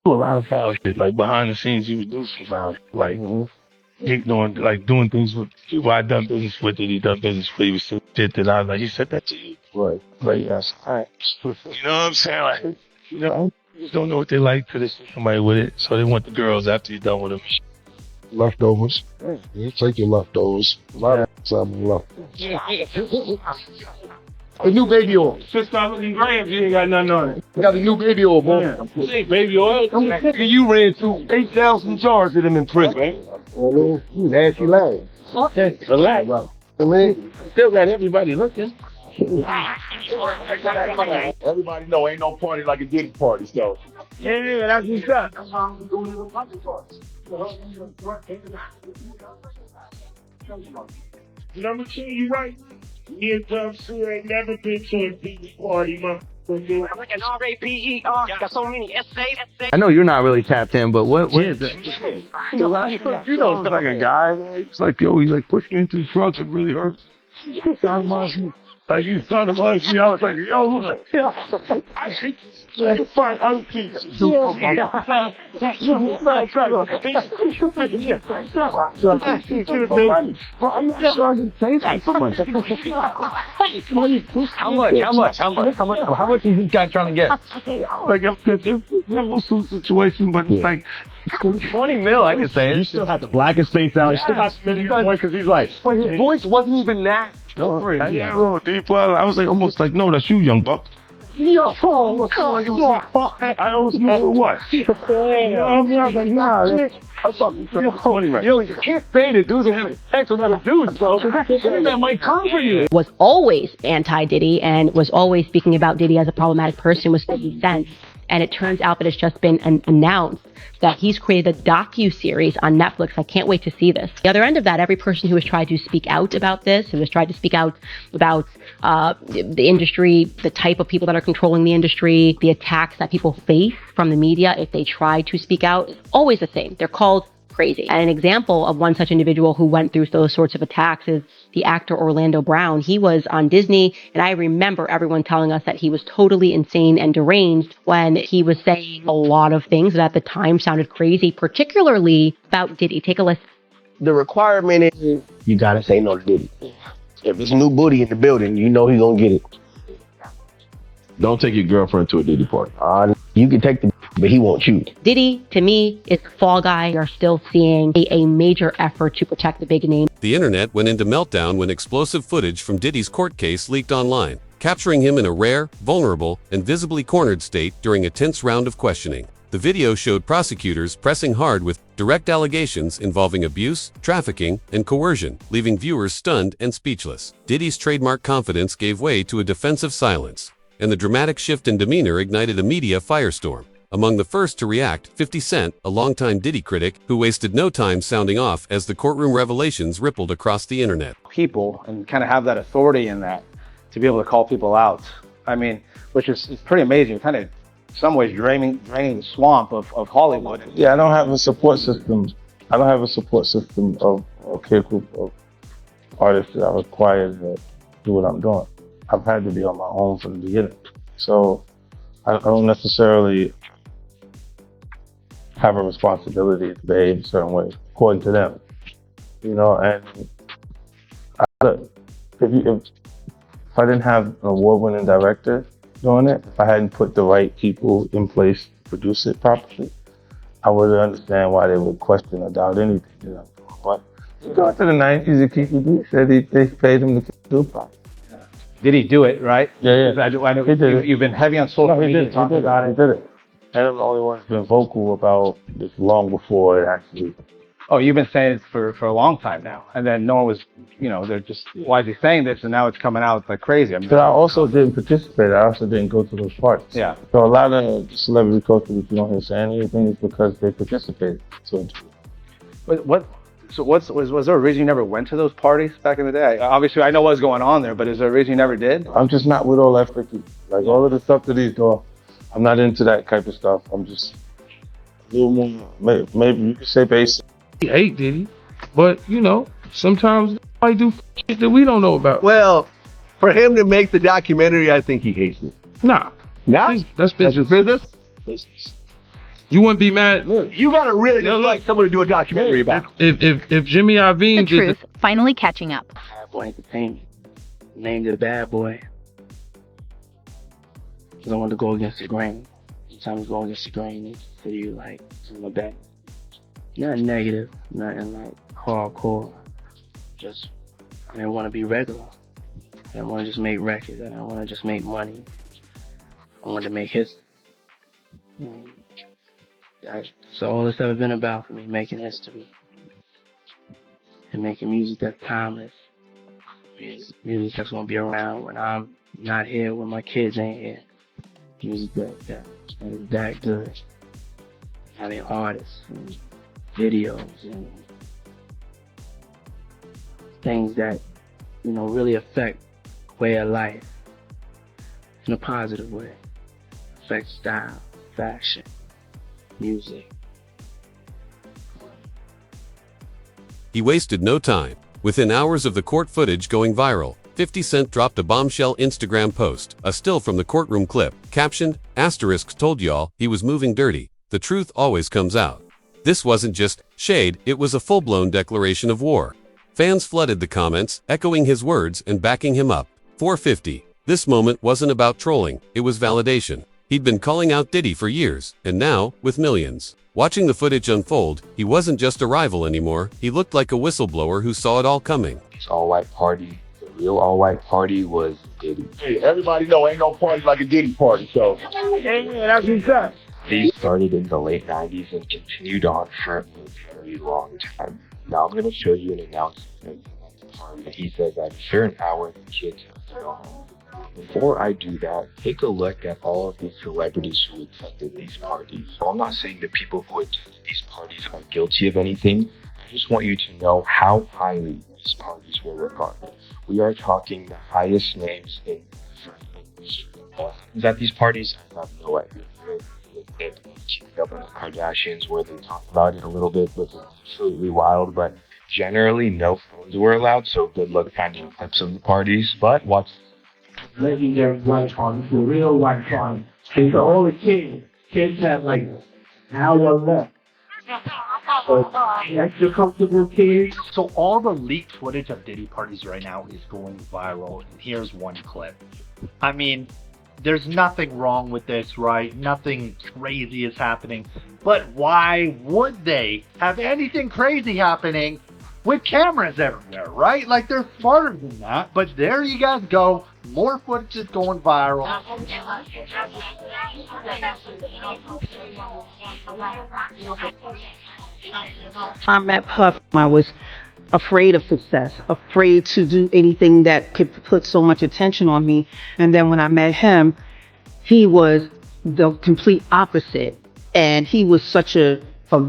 do a lot of foul shit. Like behind the scenes, he would do some foul shit. Like doing things with people I done business with, and he done business with. He was some shit that I like. He said that to you, right? Like yes, all right. You know what I'm saying? Like, you know, you just don't know what they like till they see somebody with it. So they want the girls after you're done with them. Leftovers. You take your leftovers. A lot of time left. A new baby oil. Just start looking grams, you ain't got nothing on it. You got a new baby oil, boy. This ain't baby oil. You ran through 8,000 jars of them in prison. You nasty lad. Okay, relax. I mean, Still got everybody looking. everybody know ain't no party like a Diddy party, so. Yeah, that's what's up. Number two, you right. Me and Dub Sue ain't never been to a Diddy party, man. Like an R-A-P-E-R, got so many essays. I know you're not really tapped in, but what is it? You know, it's like a guy. It's like, yo, he like pushed me into the truck. It really hurts. Like you thought about me, I was like, yo, I hate this. Fine, I'll keep it. How much is this guy trying to get? Like, it's a situation, but it's like 20 mil, I can say it. You still have the blackest face out. You still got Smitty's voice because he's like, But his voice wasn't even that. yeah, deep well, I was like almost like, no, that's you, young buck. I always knew what. I was like, nah, I'm fucking funny, right? Yo, you can't say that dudes are having sex with other dudes, bro. That might come for you. Was always anti-Diddy and was always speaking about Diddy as a problematic person was 50 Cent. And it turns out that it's just been announced that he's created a docu-series on Netflix. I can't wait to see this. The other end of that, every person who has tried to speak out about this, who has tried to speak out about the industry, the type of people that are controlling the industry, the attacks that people face from the media if they try to speak out, is always the same. They're called crazy. And an example of one such individual who went through those sorts of attacks is the actor Orlando Brown. He was on Disney, and I remember everyone telling us that he was totally insane and deranged when he was saying a lot of things that at the time sounded crazy, particularly about Diddy. Take a listen. The requirement is you gotta say no to Diddy. If there's a new booty in the building, you know he gonna get it. don't take your girlfriend to a Diddy party. You can take the, but he won't you. Diddy, to me, is the fall guy. You're still seeing a major effort to protect the big name. The internet went into meltdown when explosive footage from Diddy's court case leaked online, capturing him in a rare, vulnerable, and visibly cornered state during a tense round of questioning. The video showed prosecutors pressing hard with direct allegations involving abuse, trafficking, and coercion, leaving viewers stunned and speechless. Diddy's trademark confidence gave way to a defensive silence, and the dramatic shift in demeanor ignited a media firestorm. Among the first to react, 50 Cent, a longtime Diddy critic, who wasted no time sounding off as the courtroom revelations rippled across the internet. People and kind of have that authority in that to be able to call people out. I mean, which is pretty amazing. Kind of, in some ways, draining the swamp of Hollywood. Yeah, I don't have a support system. I don't have a support system of a peer group of artists that are required to do what I'm doing. I've had to be on my own from the beginning. So I don't necessarily have a responsibility to behave a certain way, according to them. You know, and if I didn't have an award-winning director doing it, if I hadn't put the right people in place to produce it properly, I wouldn't understand why they would question or doubt anything. You know, but you go to the 90s, the KPD said they paid him to do it. Did he do it, right? Yeah. I know He did it. you've been heavy on social media talking about it. He did it. And I'm the only one who's been vocal about this long before it actually. Oh, you've been saying it for a long time now. And then no one was, you know, they're just, why is he saying this? And now it's coming out like crazy. I mean, But I also didn't participate. I also didn't go to those parties. Yeah. So a lot of celebrity culture, if you don't hear saying anything, is because they participated. So was there a reason you never went to those parties back in the day? Obviously, I know what's going on there, but is there a reason you never did? I'm just not with all that freaky. Like all of the stuff that he's doing, I'm not into that type of stuff. I'm just a little more, maybe you could say basic. He hate Diddy, but you know, sometimes I do shit that we don't know about. Well, for him to make the documentary, I think he hates it. Nah. Nah? That's business. Business? Business. You wouldn't be mad. Look, you gotta really like someone to do a documentary about. If Jimmy Iovine The did truth finally catching up. Bad Boy Entertainment. Named it a bad boy. Because I wanted to go against the grain. Sometimes you go against the grain, it's for you like, I'm a bad. Nothing negative, nothing like hardcore. Just, I didn't want to be regular. I didn't want to just make records. I didn't want to just make money. I wanted to make history. That's all it's ever been about for me, making history. And making music that's timeless. Music that's gonna be around when I'm not here, when my kids ain't here. Music that is that good. Having artists and videos and things that, you know, really affect way of life in a positive way. Affect style, fashion, music. He wasted no time. Within hours of the court footage going viral, 50 Cent dropped a bombshell Instagram post, a still from the courtroom clip, captioned, "Asterisk told y'all he was moving dirty. The truth always comes out." This wasn't just shade, it was a full-blown declaration of war. Fans flooded the comments, echoing his words and backing him up. 450. This moment wasn't about trolling, it was validation. He'd been calling out Diddy for years, and now, with millions. Watching the footage unfold, he wasn't just a rival anymore, he looked like a whistleblower who saw it all coming. This all-white party, the real all-white party was Diddy. Hey, everybody know ain't no party like a Diddy party, so. Yeah, that's what's up. These started in the late 90s and continued on for a very long time. Now I'm going to show you an announcement. He says at a certain hour, the kids have to go home. Before I do that, take a look at all of the celebrities who attended these parties. So I'm not saying the people who attended these parties are guilty of anything. I just want you to know how highly these parties were regarded. We are talking the highest names in the industry. At these parties, I have no idea. Keeping up with the Kardashians, where they talk about it a little bit, was absolutely wild, but generally no phones were allowed, so good luck finding clips of the parties. But watch. Legendary white party, the real white party. And for all the kids have like an hour left. So, extra comfortable kids. So all the leaked footage of Diddy parties right now is going viral, and here's one clip. I mean, there's nothing wrong with this, right? Nothing crazy is happening. But why would they have anything crazy happening with cameras everywhere, right? Like, they're smarter than that. But there you guys go. More footage is going viral. I met Puff. I was afraid of success, afraid to do anything that could put so much attention on me. And then when I met him, he was the complete opposite. And he was such a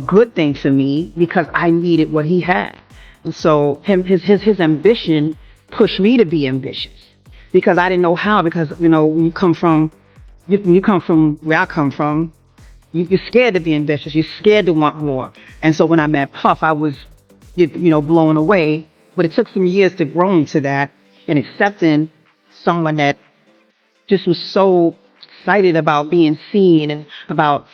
good thing for me because I needed what he had. And so his ambition pushed me to be ambitious because I didn't know how, because, you know, when you come from where I come from, you're scared to be ambitious. You're scared to want more. And so when I met Puff, I was, you know, blown away. But it took some years to grow into that and accepting someone that just was so excited about being seen and about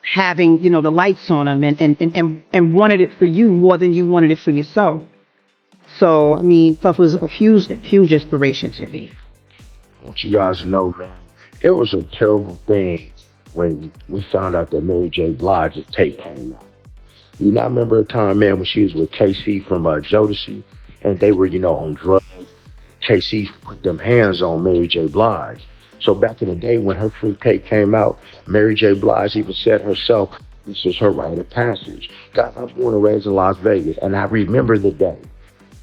having, you know, the lights on them and wanted it for you more than you wanted it for yourself. So, I mean, Puff was a huge inspiration to me. I want you guys to know, man, it was a terrible thing when we found out that Mary J. Blige's tape came out. You know, I remember a time, man, when she was with KC from Jodeci, and they were, you know, on drugs. KC put them hands on Mary J. Blige. So back in the day when her free tape came out, Mary J. Blige even said herself, this is her rite of passage. God, I was born and raised in Las Vegas, and I remember the day.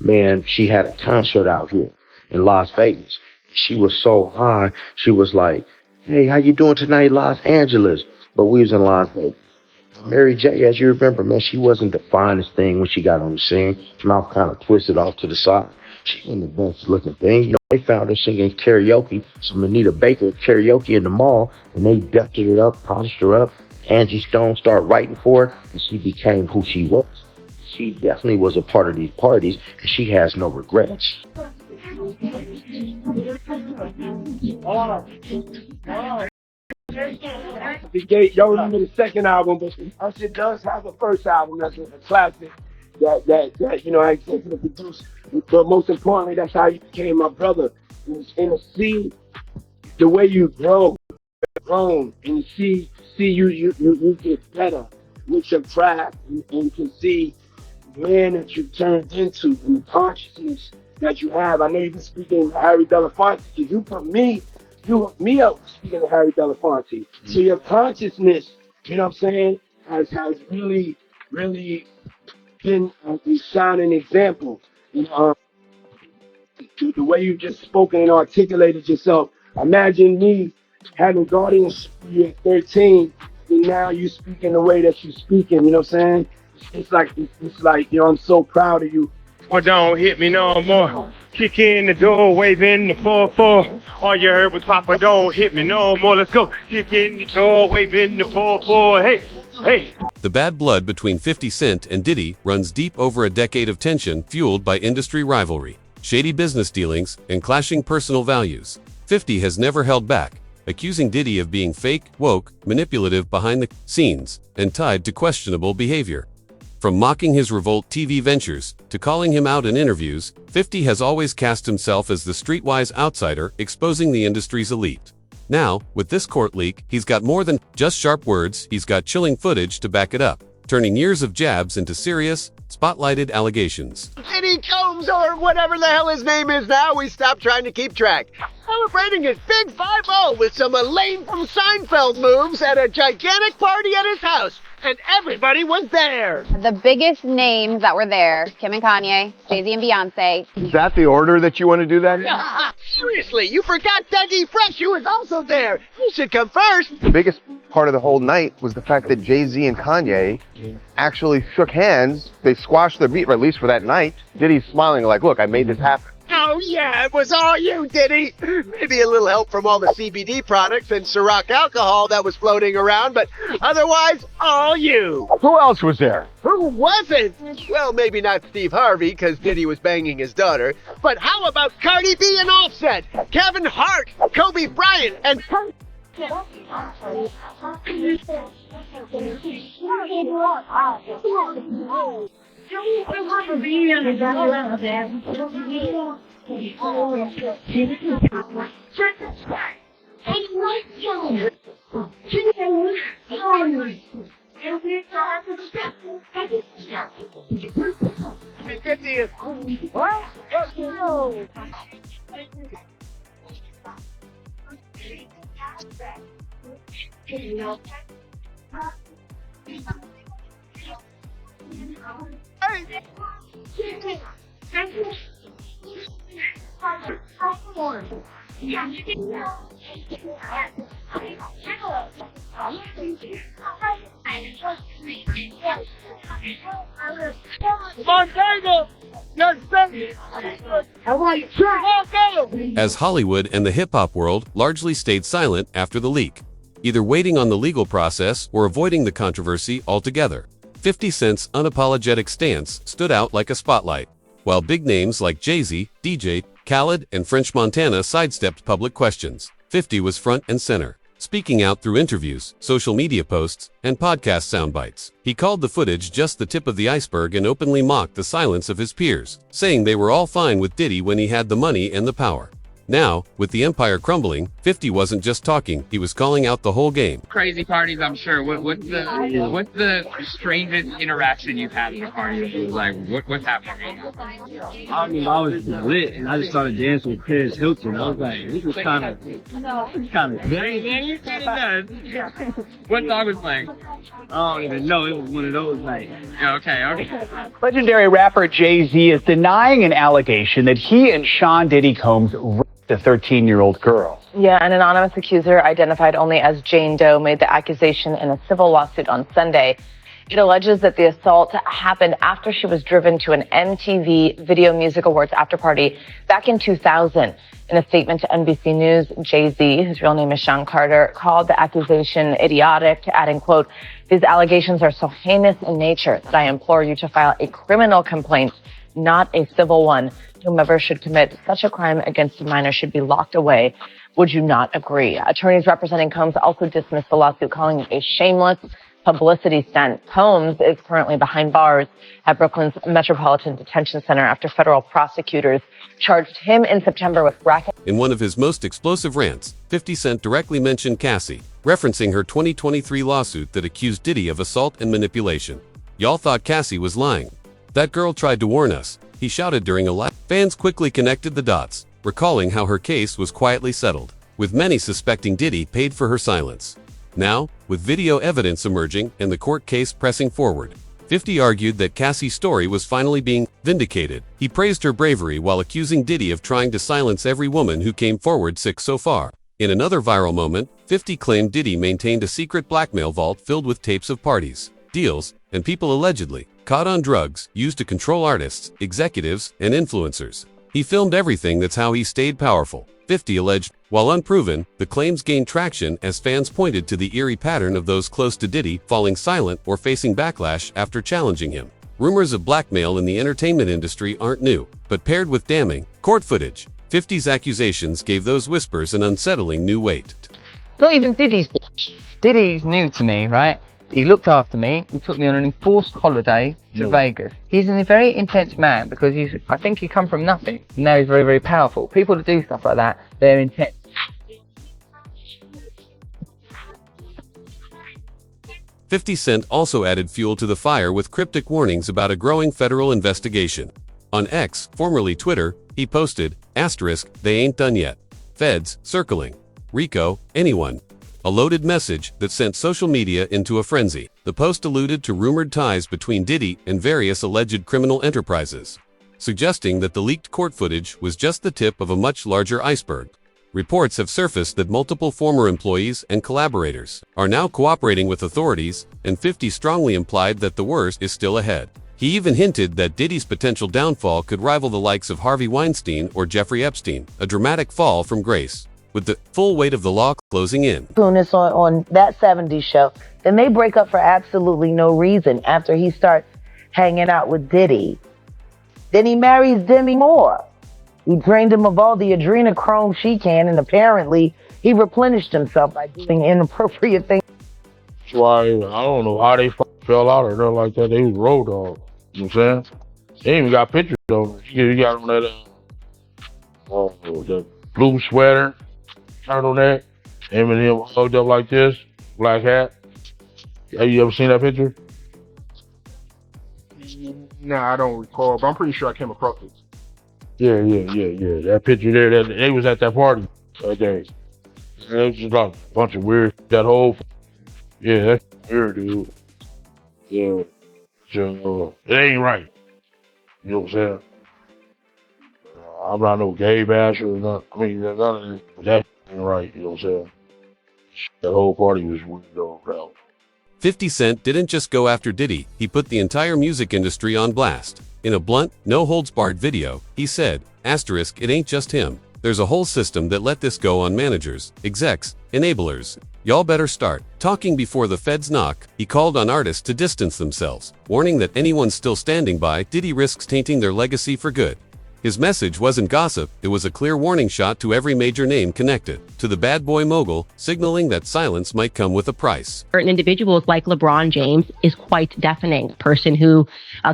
Man, she had a concert out here in Las Vegas. She was so high, she was like, hey, how you doing tonight, Los Angeles? But we was in Las Vegas. Mary J., as you remember, man, she wasn't the finest thing when she got on the scene. Her mouth kind of twisted off to the side. She wasn't the best looking thing. You know, they found her singing karaoke, some Anita Baker karaoke in the mall, and they dusted it up, polished her up. Angie Stone started writing for her, and she became who she was. She definitely was a part of these parties, and she has no regrets. The Gate, y'all remember the second album, but Usher does have a first album that's a classic that you know I executive produced. But most importantly, that's how you became my brother. And to see the way you grown, and see you get better with your craft, and you can see the man that you turned into and the consciousness that you have. I know you've been speaking to Harry Belafonte. You hooked me up speaking to Harry Belafonte. So your consciousness, you know what I'm saying, has really been a shining example. You know, the way you just spoken and articulated yourself. Imagine me having guardians for you at 13, and now you speaking the way that you speaking. You know what I'm saying? It's like you know, I'm so proud of you. Or don't hit me no more. Kick in the door, waving the 4-4. All you heard was Papa, don't hit me no more. Let's go. Kick in the door, waving the 4-4. Hey, hey. The bad blood between 50 Cent and Diddy runs deep over a decade of tension fueled by industry rivalry, shady business dealings, and clashing personal values. 50 has never held back, accusing Diddy of being fake, woke, manipulative behind the scenes, and tied to questionable behavior. From mocking his Revolt TV ventures to calling him out in interviews, 50 has always cast himself as the streetwise outsider, exposing the industry's elite. Now, with this court leak, he's got more than just sharp words, he's got chilling footage to back it up, turning years of jabs into serious, spotlighted allegations. Diddy Combs, or whatever the hell his name is now, we stopped trying to keep track. Celebrating his big 5-0 with some Elaine from Seinfeld moves at a gigantic party at his house. And everybody was there. The biggest names that were there, Kim and Kanye, Jay-Z and Beyonce. Is that the order that you want to do that in? Seriously, you forgot Dougie Fresh, who was also there. You should come first. The biggest part of the whole night was the fact that Jay-Z and Kanye actually shook hands. They squashed the beef, or at least for that night. Diddy's smiling like, look, I made this happen. Oh yeah, it was all you, Diddy. Maybe a little help from all the CBD products and Ciroc alcohol that was floating around, but otherwise, all you. Who else was there? Who wasn't? Well, maybe not Steve Harvey, because Diddy was banging his daughter. But how about Cardi B and Offset, Kevin Hart, Kobe Bryant, and... As Hollywood and the hip-hop world largely stayed silent after the leak, either waiting on the legal process or avoiding the controversy altogether. 50 Cent's unapologetic stance stood out like a spotlight, while big names like Jay-Z, DJ, Khaled, and French Montana sidestepped public questions. 50 was front and center, speaking out through interviews, social media posts, and podcast soundbites. He called the footage just the tip of the iceberg and openly mocked the silence of his peers, saying they were all fine with Diddy when he had the money and the power. Now, with the empire crumbling, 50 wasn't just talking, he was calling out the whole game. Crazy parties, I'm sure. What's the strangest interaction you've had at a party? Like, what's happening? I mean, I was lit, and I just started dancing with Paris Hilton. I was like, this was kind of crazy. What song was playing? I don't even know. It was one of those nights. Okay. Legendary rapper Jay-Z is denying an allegation that he and Sean Diddy Combs raped a 13-year-old girl. Yeah, an anonymous accuser identified only as Jane Doe made the accusation in a civil lawsuit on Sunday. It alleges that the assault happened after she was driven to an MTV Video Music Awards after party back in 2000. In a statement to NBC News, Jay-Z, whose real name is Sean Carter, called the accusation idiotic, adding, quote, "These allegations are so heinous in nature that I implore you to file a criminal complaint, not a civil one. Whomever should commit such a crime against a minor should be locked away. Would you not agree? Attorneys representing Combs also dismissed the lawsuit, calling it a shameless publicity stunt. Combs is currently behind bars at Brooklyn's Metropolitan Detention Center after federal prosecutors charged him in September with racketeering. In one of his most explosive rants, 50 Cent directly mentioned Cassie, referencing her 2023 lawsuit that accused Diddy of assault and manipulation. Y'all thought Cassie was lying. That girl tried to warn us, he shouted during a live. Fans quickly connected the dots, recalling how her case was quietly settled, with many suspecting Diddy paid for her silence. Now, with video evidence emerging and the court case pressing forward, 50 argued that Cassie's story was finally being vindicated. He praised her bravery while accusing Diddy of trying to silence every woman who came forward sick so far. In another viral moment, 50 claimed Diddy maintained a secret blackmail vault filled with tapes of parties, deals, and people allegedly caught on drugs used to control artists, executives, and influencers. He filmed everything, that's how he stayed powerful, 50 alleged. While unproven, the claims gained traction as fans pointed to the eerie pattern of those close to Diddy falling silent or facing backlash after challenging him. Rumors of blackmail in the entertainment industry aren't new, but paired with damning court footage, 50's accusations gave those whispers an unsettling new weight. Not even Diddy's bitch. Diddy's new to me, right? He looked after me. He took me on an enforced holiday to Vegas. He's a very intense man because I think he come from nothing. Now he's very, very powerful. People that do stuff like that, they're intense. "50 Cent also added fuel to the fire with cryptic warnings about a growing federal investigation. On X, formerly Twitter, he posted, "They ain't done yet. Feds, circling. Rico, anyone." A loaded message that sent social media into a frenzy. The post alluded to rumored ties between Diddy and various alleged criminal enterprises, suggesting that the leaked court footage was just the tip of a much larger iceberg. Reports have surfaced that multiple former employees and collaborators are now cooperating with authorities, and 50 strongly implied that the worst is still ahead. He even hinted that Diddy's potential downfall could rival the likes of Harvey Weinstein or Jeffrey Epstein, a dramatic fall from grace, with the full weight of the law closing in. Doing this on that 70s show, then they break up for absolutely no reason after he starts hanging out with Diddy. Then he marries Demi Moore. He drained him of all the adrenochrome she can, and apparently he replenished himself by doing inappropriate things. That's why I don't know how they fell out of there like that. They was road dogs. You know what I'm saying? They even got pictures of it. You got on that the blue sweater, turtleneck, him and him hugged up like this, black hat. Have you ever seen that picture? Nah, I don't recall, but I'm pretty sure I came across it. Yeah. That picture there, they was at that party that day. It was just like a bunch of weird, that whole, that's weird, dude. Yeah. So, it ain't right. You know what I'm saying? I'm not no gay basher or nothing. I mean, none of this, but that ain't right, you know what I'm saying? That whole party was weird, though. 50 Cent didn't just go after Diddy, he put the entire music industry on blast. In a blunt, no-holds-barred video, he said, "It ain't just him. There's a whole system that let this go on managers, execs, enablers. Y'all better start talking before the feds knock." He called on artists to distance themselves, warning that anyone still standing by Diddy risks tainting their legacy for good. His message wasn't gossip, it was a clear warning shot to every major name connected to the bad boy mogul, signaling that silence might come with a price. Certain individuals like LeBron James is quite deafening. A person who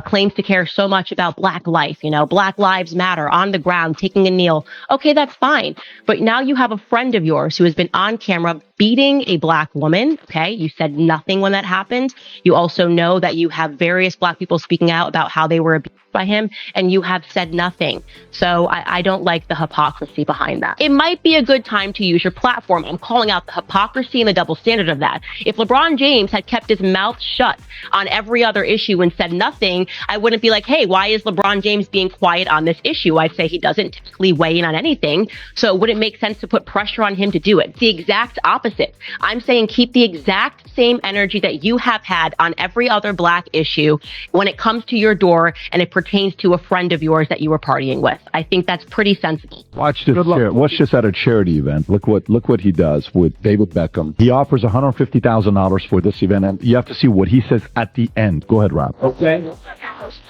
claims to care so much about Black life, Black Lives Matter, on the ground, taking a kneel. Okay, that's fine. But now you have a friend of yours who has been on camera beating a Black woman. Okay, you said nothing when that happened. You also know that you have various Black people speaking out about how they were abused by him, and you have said nothing. So I don't like the hypocrisy behind that. It might be a good time to use your platform. I'm calling out the hypocrisy and the double standard of that. If LeBron James had kept his mouth shut on every other issue and said nothing, I wouldn't be like, hey, why is LeBron James being quiet on this issue? I'd say he doesn't typically weigh in on anything. So it wouldn't make sense to put pressure on him to do it. It's the exact opposite. I'm saying keep the exact same energy that you have had on every other Black issue when it comes to your door and it pertains to a friend of yours that you were partying with. I think that's pretty sensible. Watch this at a charity event. Look what he does with David Beckham. He offers $150,000 for this event, and you have to see what he says at the end. Go ahead, Rob. Okay.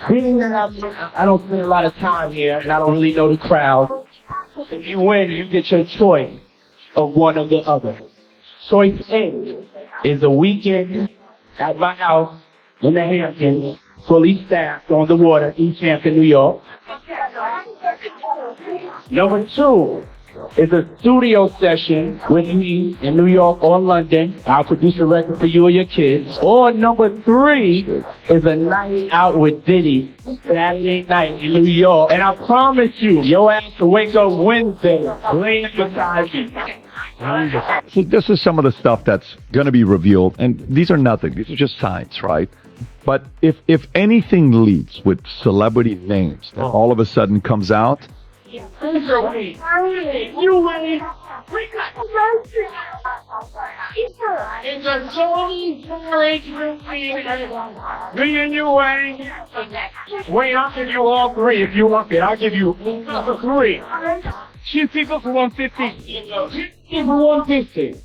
Being that I don't spend a lot of time here, and I don't really know the crowd. If you win, you get your choice. of one or the other. Choice A is a weekend at my house in the Hamptons, fully staffed on the water, East Hampton, New York. Number 2 is a studio session with me in New York or London. I'll produce a record for you or your kids. Or number 3 is a night out with Diddy Saturday night in New York. And I promise you, your ass will wake up Wednesday laying beside me. So this is some of the stuff that's going to be revealed, and these are nothing. These are just signs, right? But if anything leaks with celebrity names that all of a sudden comes out, You wait. It's a Tony arrangement. Me and you, Wayne. Wayne, I'll give you all 3 if you want it. I'll give you 3. 2 people for 150. 2 people for 150.